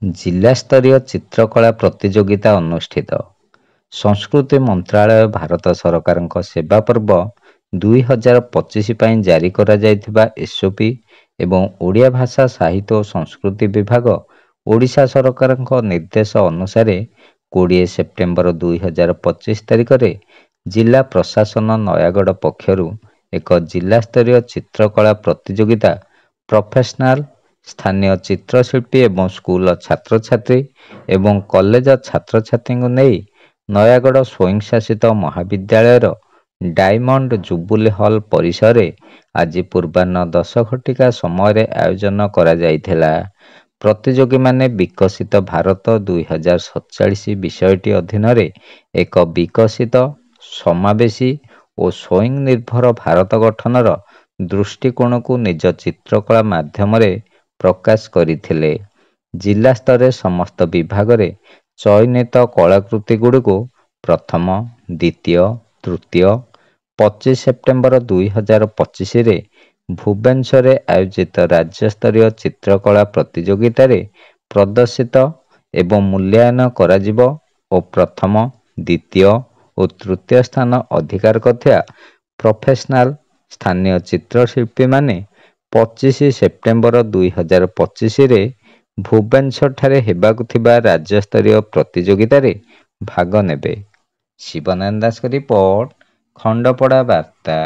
ଜିଲ୍ଲାସ୍ତରୀୟ ଚିତ୍ରକଳା ପ୍ରତିଯୋଗିତା ଅନୁଷ୍ଠିତ। ସଂସ୍କୃତି ମନ୍ତ୍ରାଳୟ ଭାରତ ସରକାରଙ୍କ ସେବା ପର୍ବ 2025 ପାଇଁ ଜାରି କରାଯାଇଥିବା ଏସ୍ଓପି ଏବଂ ଓଡ଼ିଆ ଭାଷା ସାହିତ୍ୟ ଓ ସଂସ୍କୃତି ବିଭାଗ ଓଡ଼ିଶା ସରକାରଙ୍କ ନିର୍ଦ୍ଦେଶ ଅନୁସାରେ 20 ସେପ୍ଟେମ୍ବର 2025 ତାରିଖରେ ଜିଲ୍ଲା ପ୍ରଶାସନ ନୟାଗଡ଼ ପକ୍ଷରୁ ଏକ ଜିଲ୍ଲାସ୍ତରୀୟ ଚିତ୍ରକଳା ପ୍ରତିଯୋଗିତା ପ୍ରଫେସନାଲ ସ୍ଥାନୀୟ ଚିତ୍ରଶିଳ୍ପୀ ଏବଂ ସ୍କୁଲ ଛାତ୍ରଛାତ୍ରୀ ଏବଂ କଲେଜ ଛାତ୍ରଛାତ୍ରୀଙ୍କୁ ନେଇ ନୟାଗଡ଼ ସ୍ୱୟଂଶାସିତ ମହାବିଦ୍ୟାଳୟର ଡାଇମଣ୍ଡ ଜୁବୁଲି ହଲ୍ ପରିସରରେ ଆଜି ପୂର୍ବାହ୍ନ 10 ଘଟିକା ସମୟରେ ଆୟୋଜନ କରାଯାଇଥିଲା। ପ୍ରତିଯୋଗୀମାନେ ବିକଶିତ ଭାରତ 2047 ବିଷୟଟି ଅଧୀନରେ ଏକ ବିକଶିତ, ସମାବେଶୀ ଓ ସ୍ୱୟଂନିର୍ଭର ଭାରତ ଗଠନର ଦୃଷ୍ଟିକୋଣକୁ ନିଜ ଚିତ୍ରକଳା ମାଧ୍ୟମରେ ପ୍ରକାଶ କରିଥିଲେ। ଜିଲ୍ଲା ସ୍ତରରେ ସମସ୍ତ ବିଭାଗରେ ଚୟନିତ କଳାକୃତିଗୁଡ଼ିକୁ ପ୍ରଥମ, ଦ୍ୱିତୀୟ, ତୃତୀୟ 25 ସେପ୍ଟେମ୍ବର 2025ରେ ଭୁବନେଶ୍ୱରରେ ଆୟୋଜିତ ରାଜ୍ୟସ୍ତରୀୟ ଚିତ୍ରକଳା ପ୍ରତିଯୋଗିତାରେ ପ୍ରଦର୍ଶିତ ଏବଂ ମୂଲ୍ୟାୟନ କରାଯିବ ଓ ପ୍ରଥମ, ଦ୍ୱିତୀୟ ଓ ତୃତୀୟ ସ୍ଥାନ ଅଧିକାର କରିଥିବା ପ୍ରଫେସନାଲ ସ୍ଥାନୀୟ ଚିତ୍ରଶିଳ୍ପୀମାନେ 25 ସେପ୍ଟେମ୍ବର 2025ରେ ଭୁବନେଶ୍ୱରଠାରେ ହେବାକୁ ଥିବା ରାଜ୍ୟସ୍ତରୀୟ ପ୍ରତିଯୋଗିତାରେ ଭାଗ ନେବେ। ଶିବନାରାୟଣ ଦାସଙ୍କ ରିପୋର୍ଟ, ଖଣ୍ଡପଡ଼ା ବାର୍ତ୍ତା।